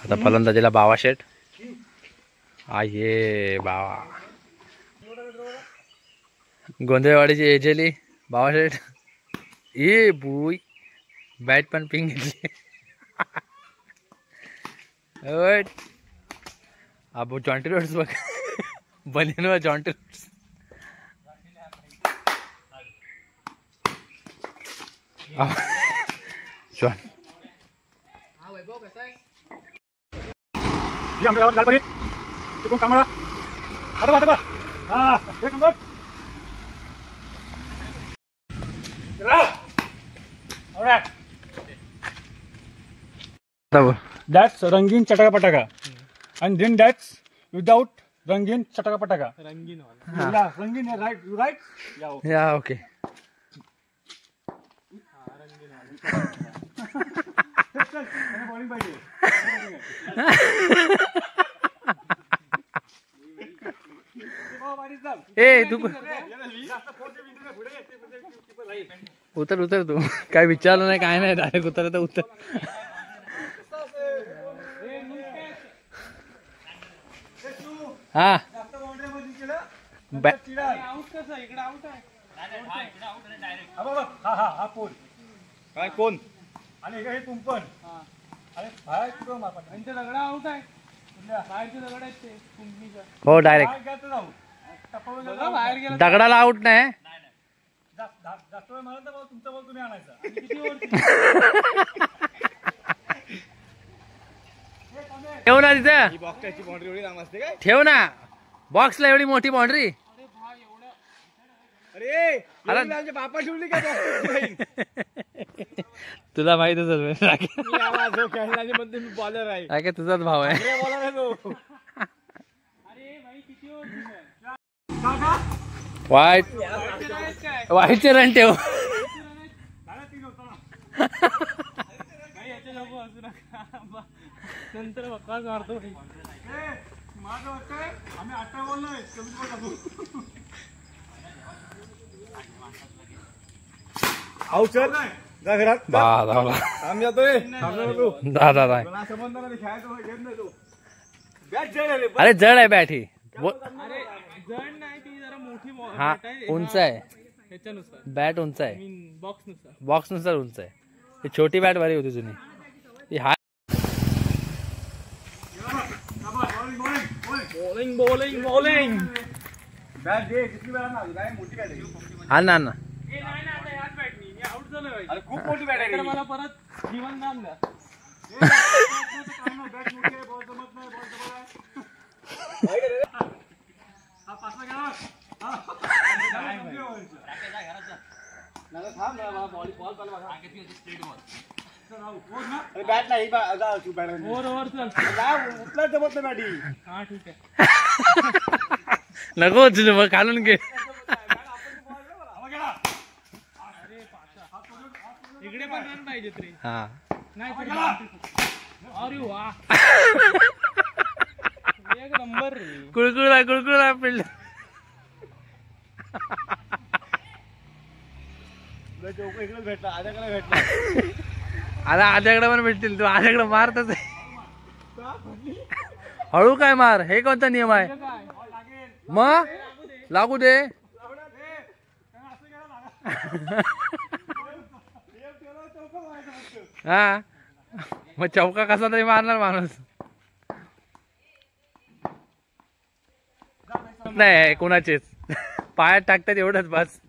आता फलंदाजीला बावा शेट आहे. बावा गोंधळवाडीची एजेली बावा शेट ए बुई बॅट पण पिंग घेतली. अबो जॉन्टी रोड्स बघ बनीन Jonty Rhodes. That's Rangin Chataka Pataka, and then that's without Rangin Chataka Pataka. Rangin. Yeah, Rangin. Right, you right? Yeah. Okay. Yeah, okay. ए तू उतर उतर तू काय विचारलं नाही काय नाही डायरेक्ट उतर तर उतर. हा काय कोण आणि हे तुम पण अरे बाहेर कुठं मार पण दगडा आउट आहे. बाहेरचे दगड आहेत ते कुंपणीचा. हो डायरेक्ट दगडाला आउट नाही. जास्त वेळ मला तर तुमचा बॉल तुम्ही आणायचा. ठेव ना तिथं बॉक्सची बाउंड्री एवढी लांब असते काय. ठेव ना बॉक्सला एवढी मोठी बाउंड्री. अरे आमच्या बापा ठेवली का. तुला माहित असेल बॉलर आहे काय तुझाच भाव आहे. वाईट वाईटचे रन ठेव. नंतर बक्काच मारतो. माझं वाटतंय आम्ही 18 बॉल नाही आऊ चल जा घरात. आम्ही जातोय. अरे जड आहे बॅट ही. जड नाही ती जरा मोठी. हा उंच आहे ह्याच्यानुसार बॅट उंच आहे. बॉक्स नुसार उंच आहे. ही छोटी बॅट बरी होती जुनी. बॉलिंग बॉलिंग बॉलिंग बॅट दे. किती वेळा ना काय मोठी बॅट आहे. आण ना आउट झालोय. अरे खूप मोठी बॅट आहे. मला परत जीवन दान द्या. बॅट मोठी आहे. बॉल जमत नाही. बॉल जमत आहे. हा पासला गेला. बॅट नाही उचला जमत नाही बॅटी. हा ठीक आहे. नको तुझं मग घालून घे. इकडे पण रन पाहिजे रे. हा नाही अरे वा एक नंबर रे. कुळकुळा कुळकुळा पिल्ल. इकडे भेटला आद्याकडे भेटला. आता आद्याकडे पण भेटतील. तू आद्याकडे मारतच आहे. हळू काय मार. हे कोणता नियम आहे मग. लागू दे. हा मग चौका कसा तरी मारणार माणूस. नाही कोणाचेच पायात टाकतात एवढंच बस.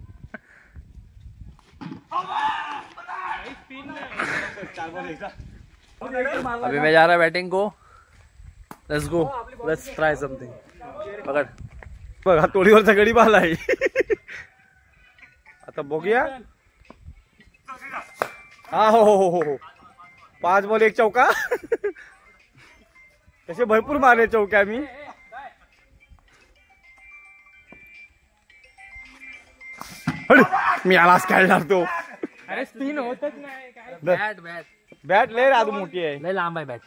अभी मैं जा रहा बैटिंग को. Let's go let's try something. पकड बघ हा तोडीवरचा गडी बाला आहे. आता बघूया. हा हो हो हो हो 5 बॉल 1 चौका. तसे भरपूर मारले चौक्या मी. मी आलाच खेळणार तो. अरे स्पिन होतच नाही. बॅट बॅट बॅट लय राजू मोठी आहे. लय लांब आहे बॅट.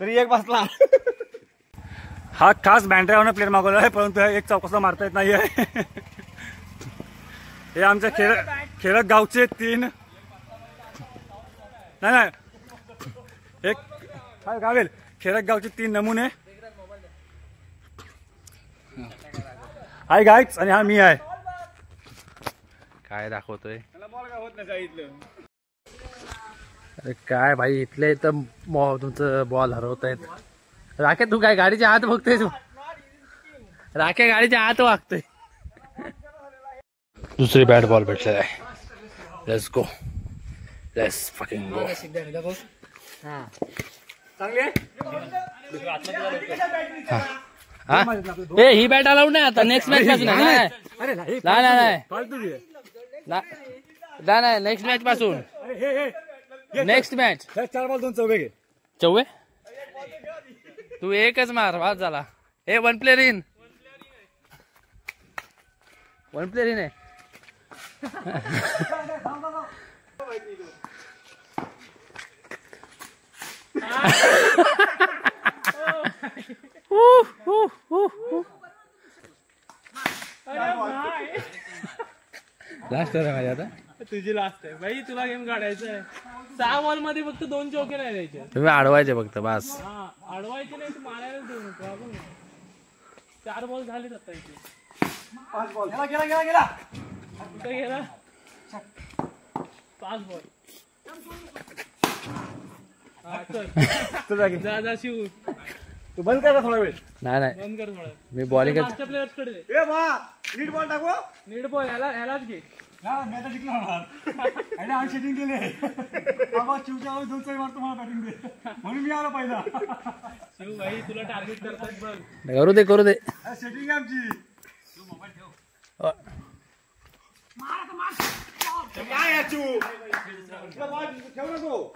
तरी एक बसला. हा खास बँड्रावरनं प्लेअर मागवला आहे परंतु एक चौकसा मारता येत नाहीये. हे आमच्या खेळत गावचे 3 नाही एक काय गावेल खेरगावचे 3 नमुने. हाय गाईज, आणि हा मी आहे. काय दाखवतोय बॉल काय होत नाही सांगितलं. अरे काय भाई, इथले इथं तुमचं बॉल हरवत आहेत. राखे तू काय गाडीच्या हात बघतोय तू? राखे गाडीच्या हात वागतोय. दुसरी बॅट बॉल भेटलेला आहे. Let's go, let's fucking go. A he bat allowed नाही आता. नेक्स्ट मॅच पासून नाही नाही नेक्स्ट मॅच पासून. नेक्स्ट मॅच 4 बॉल 2 चौके घे. चौवे तू एकच मार, वाद झाला. ए 1 प्लेअर इन, 1 प्लेअर इन आहे. लास्ट आहे माझी आता. तुझी लास्ट आहे भाई, तुला गेम काढायचा आहे. 6 बॉल मध्ये फक्त 2 चौके नाही द्यायचे. तुम्ही अडवायचे फक्त बस. हा अडवायचे नाही, तू मारायला देऊ नको. आपण 4 बॉल झालेत आता इथे. 5 बॉल गेला कुठे गेला? 5 बॉल. जा शिव, तू बंद कर थोडा वेळ. नाही बंद कर थोडा. मी बॉलिंग मागच्या प्लेयर्स कडे दे. ए वा, नीट बॉल टाकू. नीट बॉल ह्यालाच घे. ना मी आता जिंकलो होणार. आणि आम्ही शेटिंग केले. बाबा चिवच्या वेळी 2 चौके मारतो, मला बॅटिंग दे म्हणून मी आलो पहिला. शिव भाई तुला टार्गेट करतात बघ. करू दे करू दे. शेटिंग आहे आमची. काय आहे चिव? तुला बॉल ठेवू नको.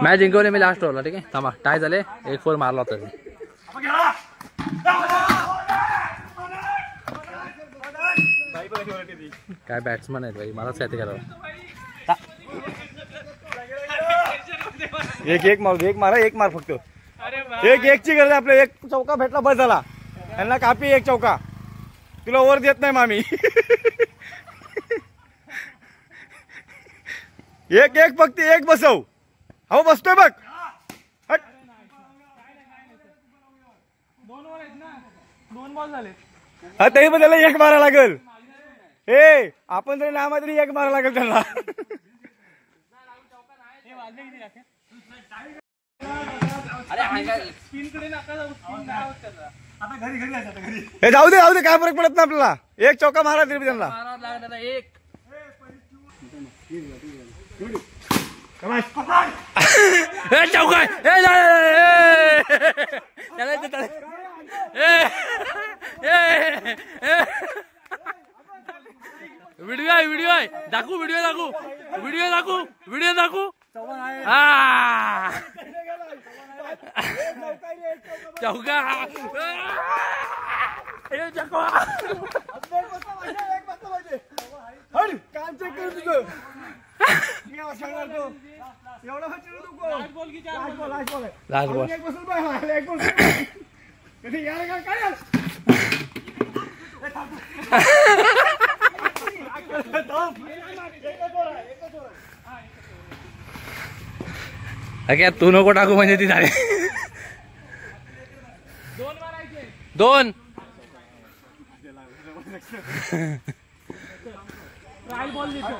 मॅच जिंकवले मी लास्ट ओव्हरला. ठीक आहे, थांबा. टाय झाले. 1-4 मारला होता. काय बॅट्समन आहेत भाई, मलाच काय ते करावं. एक मार फक्त. एक ची गरज. आपल्या 1 चौका भेटला बस झाला. यांना कापी 1 चौका. तुला ओव्हर देत नाही मामी. एक फक्त 1 बसव. हो बसतोय बघ. 2 बॉल झाले. हा तरी पण त्याला 1 मारा लागेल. ए आपण जरी नामा तरी 1 मारा लागेल त्यांना. हे जाऊ दे काय फरक पडत नाही आपल्याला. 1 चौका मारा तरी त्यांना. चौका व्हिडिओ आहे दाखवू. चौका काम चेक करू तुझं. Last ball. अगे तू नको टाकू म्हणजे ती झाली. 2 ट्रायल बॉल देतो.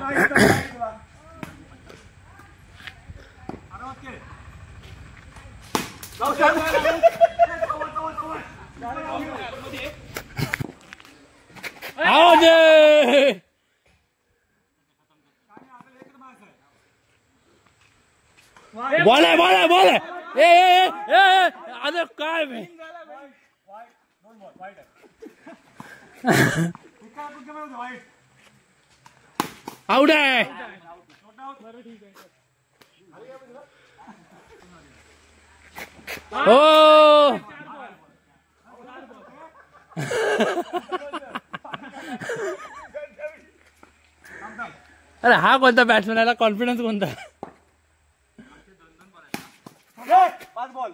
बॉल आहे. अरे काय मी आउट आहे. हो अरे हा कोणता बॅट्समॅन, याला कॉन्फिडन्स कोणता? 5 बॉल.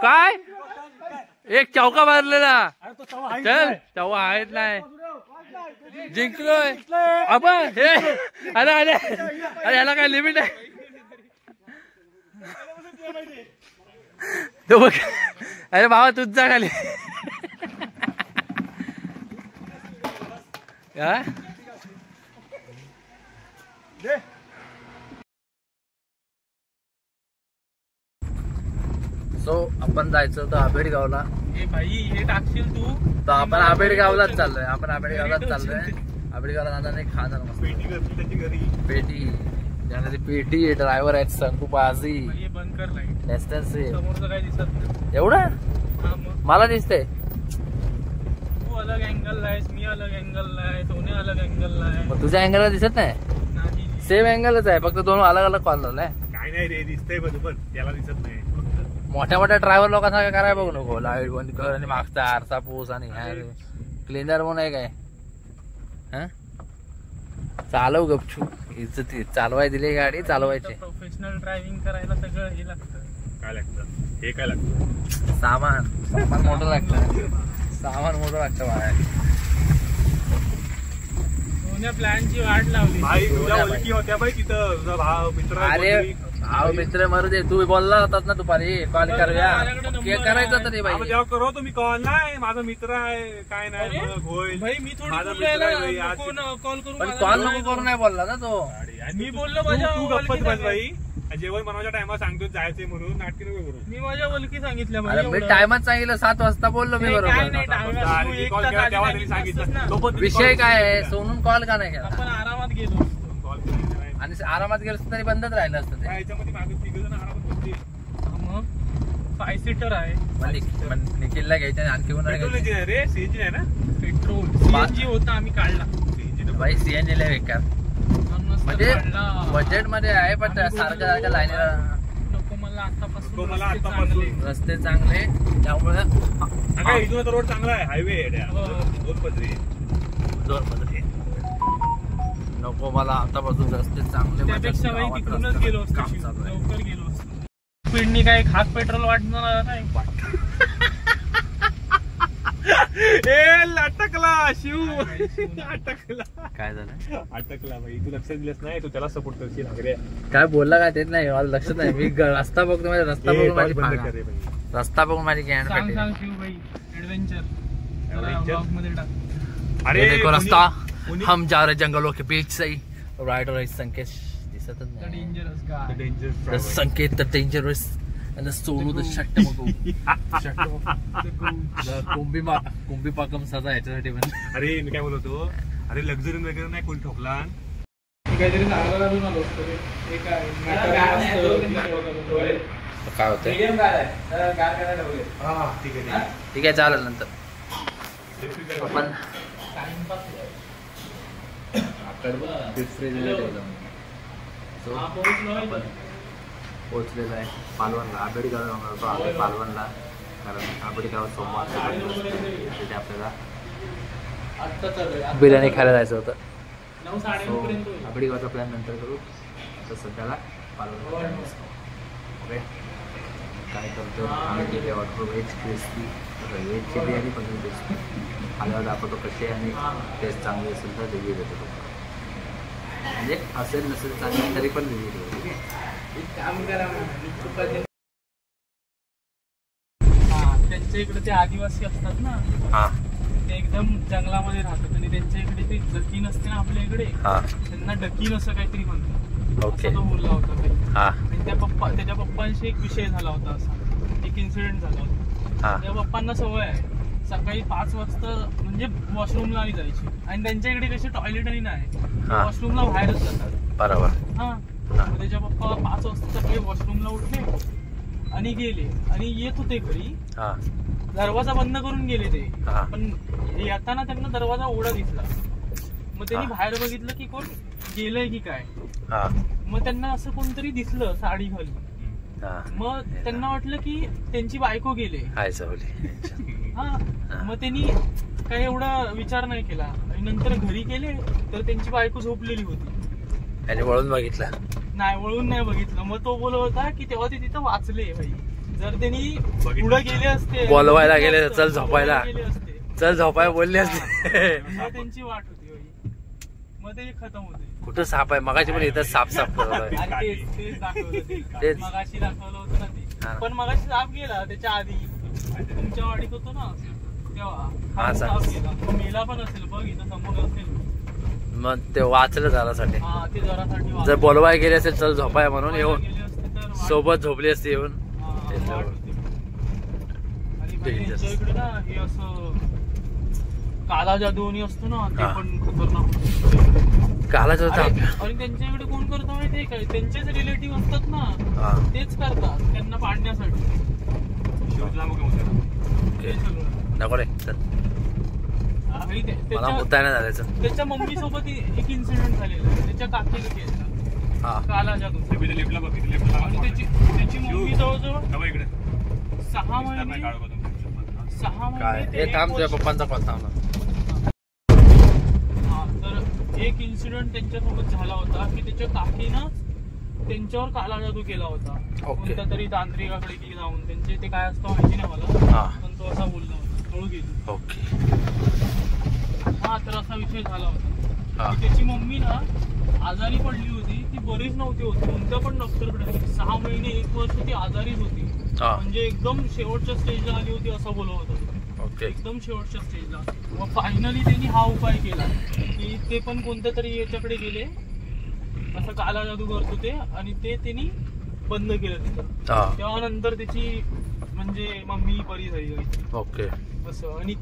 काय 1 चौका मारलेला. चल चौका आहेत नाही. जिंकलोय आपण हे अरे अरे अरे याला काय लिमिट आहे तो बघ अरे बाबा तूच जा खाली सो आपण जायचं होतं आंबेडगावला. हे भाई हे टाकशील तू तर आपण आंबेडगावलाच चाललोय. आंबेडगावला जाणार नाही खाणार मस्त पेटी ज्याला ती पेटी ड्रायव्हर आहेत संकू बाजी बंद कर लाईट डिस्टन्स समोरचं काही दिसत नाही एवढं मला दिसतंय. तू अलग अँगल आहेस मी अलग अँगल आहे सोने अलग अँगल आहे. मग तुझ्या अँगलला दिसत नाही सेम अँगलच आहे फक्त दोन अलग अलग कॉल झालाय. काय नाही रे दिसतंय बरोबर त्याला दिसत नाही. मोठ्या मोठ्या ड्रायव्हर लोकांना काय करायला बघू नको लाईट बंद कर आणि मागचा आरसा पूस आणि क्लिनर म्हणून आहे काय हा चालव गपचू इज्जत चालवाय दिली गाडी चालवायची. प्रोफेशनल ड्रायव्हिंग करायला सगळं हे लागतं. काय लागतं हे काय लागतं सामान मोठं लागतं बाहेर. सोन्या प्लॅनची वाट लावली भाई तुझ्या ओळखी होत्या बाई तिथं तुझा भाव मित्र अरे भाऊ मित्र मरू दे तू बोलला होतात ना दुपारी कॉल करूया करायचं तरी बाई जेव्हा करो तुम्ही कॉल नाही माझा मित्र आहे काय नाही होईल भाई मी थोडी कॉल करू पण कॉल नको करू नाही बोलला ना तो. मी बोललो माझ्या तू गप्पत बस बाई जेवण बनवायच्या टायमात सांगतो जायचंय म्हणून नाटकी नको करू. मी माझ्या ओळखी सांगितल्या मी टायमात सांगितलं 7 वाजता बोललो मी बरोबर. विषय काय आहे सोनून कॉल का नाही केला आपण आरामात गेलो आणि आरामात गेलो तरी बंदच राहिलं असतं ते. याच्यामध्ये मागे 3 जण आरामात होते. मग 5 सीटर आहे निखिलला घ्यायचं आणि आणखी कोणाला घ्यायचं रे सीएनजी आहे ना पेट्रोल सीएनजी होता आम्ही काढला. बाई सीएनजी लय बेकार म्हणजे बजेट मध्ये आहे पण सारखं लाईनीला नको मला आतापासून रस्ते चांगले त्यामुळे इथून रोड चांगला आहे हायवे 2 पदरी नको मला आतापासून रस्ते चांगले त्यापेक्षा बाई तिकडूनच गेलो असतो लवकर गेलो असतो. स्पीडनी काय खास पेट्रोल वाटणार नाही. अटकला शिव अटकला काय झालं अटकला भाई तू लक्ष दिलंस नाही तू त्याला सपोर्ट करशील वगैरे काय बोलला काय तेच नाही मला लक्षात नाही. मी रस्ता बघतो माझ्या रस्ता बघून माझी गॅन सांग शिव भाई ऍडव्हेंचर मध्ये टाक. अरे देखो रास्ता हम जा रहे जंगलों के बीच से राइडर संकेत दिसतच नाही. Sanket the dangerous and the Sonu the Shatamago. Kumbhipakam सजा याच्यासाठी पण. अरे मी काय बोलतो अरे लक्झरी वगैरे नाही कोणी ठोकला काहीतरी सांगायला लागून आलो असतो ते काय होतं ठीक आहे चालेल नंतर आपण पोहोचलेला आहे पालवणला. आंबेडगावला म्हणतो आम्ही पालवणला कारण आंबेडगाव सोमवार तिथे आपल्याला बिर्याणी खायला जायचं होतं. आंबेडगावचा प्लॅन नंतर करू. आता सध्याला पालवण ओके काय करतो आम्ही केले ऑर्डर व्हेज क्रिस्पी व्हेजची बिर्याणी पनीर क्रिस्पी आल्यावर दाखवतो कशी आणि टेस्ट चांगली असेल तर रिव्ह्यू देतो तुम्हाला. म्हणजे असेल नसेल चांगली तरी पण रिव्ह्यू देतो. ठीक आहे त्यांच्या इकडे ते आदिवासी असतात ना ते एकदम जंगलामध्ये राहतात आणि त्यांच्या इकडे ते डकीन असते ना आपल्या इकडे त्यांना डकीन असं काहीतरी म्हणतात. ओके तो बोलला होता आणि त्याच्या पप्पांशी एक विषय झाला होता असा एक इन्सिडेंट झाला होता. त्या पप्पांना सवय आहे सकाळी 5 वाजता म्हणजे वॉशरूमला नाही जायची आणि त्यांच्या इकडे कशी टॉयलेटही नाही वॉशरूमला बाहेरच जातात बरोबर. त्याच्या पप्पा 5 वाजता सकाळी वॉशरूमला उठले आणि गेले आणि येत होते घरी दरवाजा बंद करून गेले ते पण येताना त्यांना दरवाजा उघडा दिसला. मग त्यांनी बाहेर बघितलं की कोण गेलंय की काय. मग त्यांना असं कोणतरी दिसलं साडी घालून. मग त्यांना वाटलं की त्यांची बायको गेले. मग त्यांनी काही एवढा विचार नाही केला आणि नंतर घरी गेले तर त्यांची बायको झोपलेली होती. वळून बघितलं नाही वळून नाही बघितलं. मग तो बोलत होता की तेव्हा ते तिथं वाचले भाई. जर त्यांनी पुढे गेले असते बोलवायला गेले चल झोपायला चल झोपाय बोलले असते. मग त्यांची वाट होती बाई, मग ते खतम होते. कुठं साप आहे? मगाशी पण इथं साफ साफ करत अरे तेच दाखवलं ते. तेच. मगाशी दाखवलं होतं ना हा. ते. पण मगाशी साप गेला त्याच्या आधी तुमच्या वाडीत होतो ना तेव्हा हा, साप गेला. तो मेला पण असेल बघ, इथं समोर असेल. मग ते वाचलं जरासाठी. हा ते जरासाठी जर वाचलं. बोलवाय गेले असेल चल झोपाय म्हणून येऊन गेले असते तर वाट- सोबत झोपली असते येऊन. हा, वाट होती. आणि बाई Dangerous. त्यांच्या इकडे ना हे असं काला जादूनी असतो ना ते हा. पण खतरनाक होतं. कालाच होता आणि आणि त्यांच्या इकडे कोण करतो माहितीये काय? त्यांचेच रिलेटिव्ह असतात ना हा तेच करतात त्यांना पाडण्यासाठी. ते सगळं. नको रे चल. आणि ते- मला त्याच्या- मुद्दा नाही झालायचं. त्याच्या मम्मी सोबत एक इन्सिडेंट झालेला आहे. त्याच्या काकीला केला हा काला जादू. लिफ्टला बघ, आणि लिफ्टला त्याची मम्मी जवळजवळ इकडे 6 महिने काय हे ते थांब एक तुझ्या वर्ष- पप्पांचा कॉल थांब ना. हा, तर एक इन्सिडेंट त्यांच्यासोबत झाला होता की त्याच्या काकीनं त्यांच्यावर काला जादू केला होता. ओके. कोणत्या तरी तांत्रिकाकडे गेली जाऊन. त्यांचे ते काय असतं माहिती नाही मला, हा पण तो असा बोलला होता कळू गेली. ओके. हा तर असा विषय झाला होता हा की त्याची मम्मी ना आजारी पडली होती. ती बरीच नव्हती होती कोणत्या पण डॉक्टरकडे. 6 महिने 1 वर्ष ती आजारीच होती. हा म्हणजे एकदम शेवटच्या स्टेजला आली होती असं बोलत होतं. ओके. एकदम शेवटच्या स्टेजला. मग फायनली त्यांनी हा उपाय केला की ते पण कोणत्या तरी याच्याकडे गेले, असं काला जादू करत होते आणि ते त्यांनी बंद केलं तिथं. हा तेव्हा नंतर त्याची म्हणजे मम्मी बरी झाली ओके. असं. आणि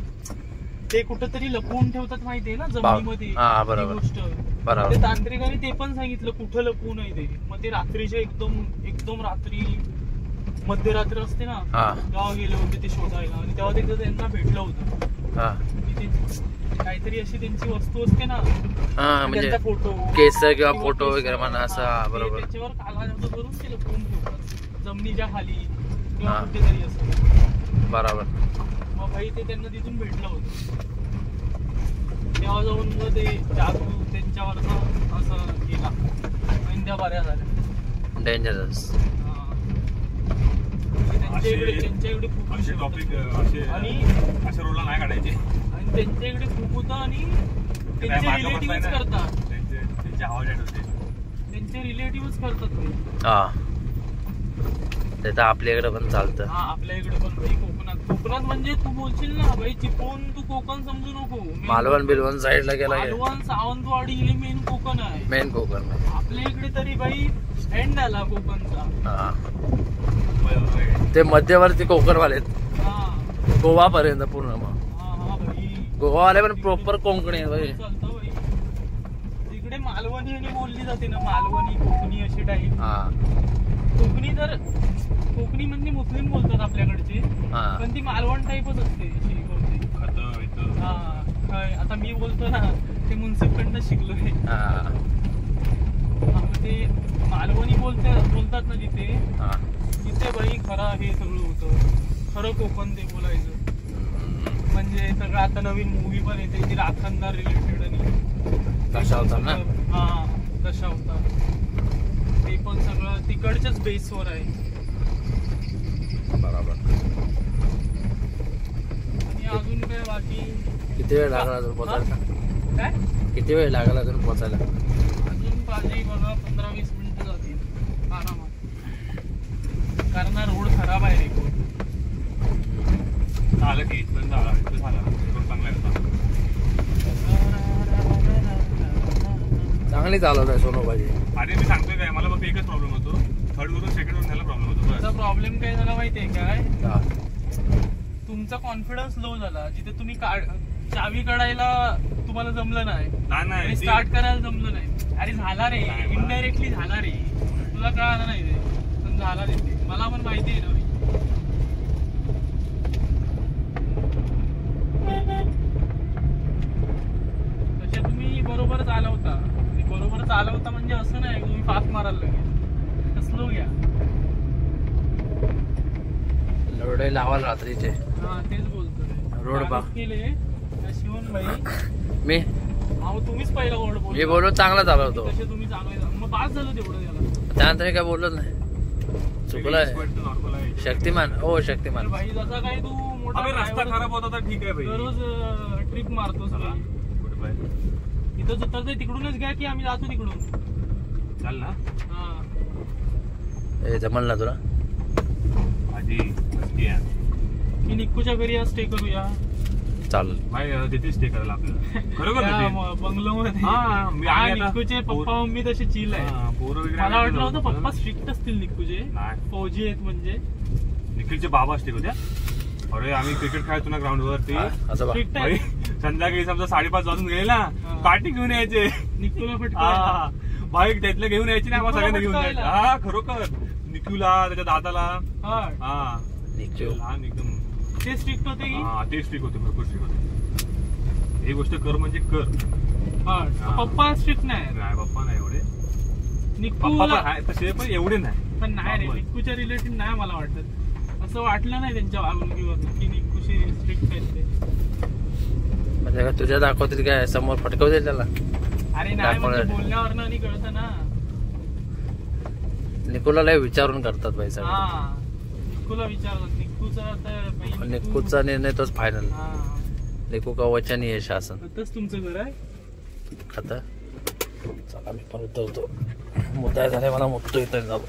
ते कुठंतरी लपवून ठेवतात माहितीये ना जमिनीमध्ये हा, ती बरोबर. गोष्ट. बरोबर. ते तांत्रिकाने ते पण सांगितलं कुठं लपवू नये ते. मग ते रात्रीचे एकदम रात्री मध्यरात्र असते ना हा तेव्हा गेले होते ते शोधायला. आणि तेव्हा तिथं त्यांना भेटलं होतं हा की ते काहीतरी अशी त्यांची वस्तू असते ना हा म्हणजे त्यांचा फोटो केस किंवा फोटो वगैरे म्हणा असं. हा, ते बरोबर. त्याच्यावर काला जादू करून ते लपवून ठेवतात जमिनीच्या खाली किंवा हा. कुठेतरी असं. बरोबर. मग भाई ते त्यांना तिथून भेटलं होतं. तेव्हा जाऊन मग ते जादू त्यांच्यावरचा असं केला आणि त्या बऱ्या झाल्या. डेंजरस. हा. त्यांच्या इकडे खूप असे विषय टॉपिक होते. आणि अशा रोडला नाही काढायचे. त्यांच्या इकडे खूप होतं आणि त्यांचे रिलेटिव्हच करतात. त्यांचे आवाज येत होते. त्यांचे रिलेटिव्हच करतात ते. हा ते तर आपल्याकडे पण चालतं. हा आपल्या इकडे पण भाई कोकणात म्हणजे तू बोलशील ना भाई चिपळूण तू कोकण समजू नको. मालवण बिलवण साईडला गेला मालवण सावंतवाडी हे मेन कोकण आहे. मेन कोकण. आपल्या इकडे तरी भाई एंड आला कोकणचा. हा ते मध्यवर्ती कोकणवाले हा गोवा पर्यंत पूर्ण. मग हा भाई गोवावाले पण प्रॉपर कोकणी आहेत भाई. चालतं भाई. तिकडे मालवणी आणि बोलली जाते ना मालवणी कोकणी अशी टाईप. हा कोकणी म्हणजे मुस्लिम बोलतात आपल्याकडचे, हा पण ती मालवण टाईपच असते अशी बहुतेक. हा काय आता मी बोलतो ना ते मुन्सिपकडनं शिकलोय. हा ते मालवणी बोलतात ना जिथे हा तिथे बाई खरं हे सगळं होतं. खरं कोकण ते बोलायचं. म्हणजे सगळं आता नवीन मूवी पण येते ती राखणदार रिलेटेड आणि दशावतार ना. हा दशावतार. ते पण सगळं तिकडच्याच बेसवर आहे. बरोबर. आणि अजून काय बाकी किती वेळ लागला अजून पोचायला? काय किती वेळ लागला अजून पोचायला? अजून पाहिजे बघा 15-20 मिनिटं जातील आरामात. कारण हा रोड खराब आहे रे. झालं की इथपर्यंत आला. इथं झाला रोड चांगला आहे. चांगली चालवत आहे सोनोबाजी. अरे मी सांगतोय काय, मला फक्त एकच प्रॉब्लेम होतो. थर्ड वरून सेकंड वरून ह्याला प्रॉब्लेम होतो. त्याचा प्रॉब्लेम काय झाला माहितीये काय? हा तुमचा कॉन्फिडन्स लो झाला. जिथे तुम्ही चावी काढायला तुम्हाला जमलं नाही नाही आणि स्टार्ट करायला जमलं नाही. अरे झाला रे, नाही, इनडायरेक्टली झाला रे. तुला कळालं नाही ते पण झाला रे ते. मला पण माहिती आहे ना. तसे तुम्ही बरोबर चालवता. बरोबर चालवता म्हणजे असं नाही तुम्ही फास्ट मारायला लगेच. स्लो घ्या. रोडे लावाल रात्रीचे. हा तेच बोलतो. रोड बघ. केले शिवून भाई. मी अहो तुम्हीच पहिला वर्ड बोल. मी बोललो चांगला चालवतो. तसे तुम्ही चालवायचा मग पास झालं तेवढं त्याला. त्यानंतर मी काय बोललोच नाही. चुकलंय. नॉर्मल आहे. शक्तिमान. हो शक्तिमान. भाई जसा काय तू अबे रस्ता खराब होता तर ठीक आहे भाई. दररोज ट्रिप मारतो सगळा. कुठे पाहिजे इथं उतरतोय तिकडूनच घ्या की आम्ही जातो तिकडून. चाल ना. हा जमल ना तुला आधी की निक्कूच्या घरी आज स्टे करूया. चालेल भाई तिथे स्टे करायला आपल्याला खरोखर बंगलो मध्ये. हा मी आम्ही आता निक्कूचे पप्पा मम्मी तसे चिल आहे. पोरं वगैरे मला वाटलं होतं आम्ही पप्पा स्ट्रिक्ट असतील निक्कूचे. नाही. फौजी आहेत म्हणजे. निखिलचे बाबा असते होत्या. अरे आम्ही क्रिकेट खेळायचो ना ग्राउंड वरती. असं बा स्ट्रिक्ट भाई आहे. संध्याकाळी समजा 5:30 वाजून गेले ना काठी घेऊन यायचे. निक्कूला हा फटका. भाई त्यातलं घेऊन यायचे ना आम्हाला सगळ्यांना घेऊन जायचं. फटकायला. हा खरोखर निखिलला त्याच्या दादाला. हा लहान एकदम. ते स्ट्रिक्ट होते की. हा ते स्ट्रिक होते भरपूर स्ट्रिक होते. ही गोष्ट कर म्हणजे कर. पप्पा स्ट्रिक्ट नाही. नाही पप्पा नाही एवढे. निक्कू पप्पा पण आहे तसे पण एवढे नाही. पण नाही रे निक्कूच्या रिलेटिव्ह नाही मला वाटत. असं वाटलं नाही त्यांच्या वागणुकीवर की निक्कूशी स्ट्रिक्ट आहेत ते. म्हणजे काय तुझ्या दाखवतील काय समोर फटकवतील त्याला. अरे नाही म्हणजे बोलण्यावर नाही कळतं ना. निकोला लय विचारून करतात भाई सगळं. हा निक्कूला विचारतात. निक्कूचा तर निक्कूचा निर्णय तोच फायनल. हा निकू का वचन आहे शासन. आताच तुमचं घर आहे. आता चला मी पण उतरतो. मुद्दा झालाय मला मुततो इथं जाऊ.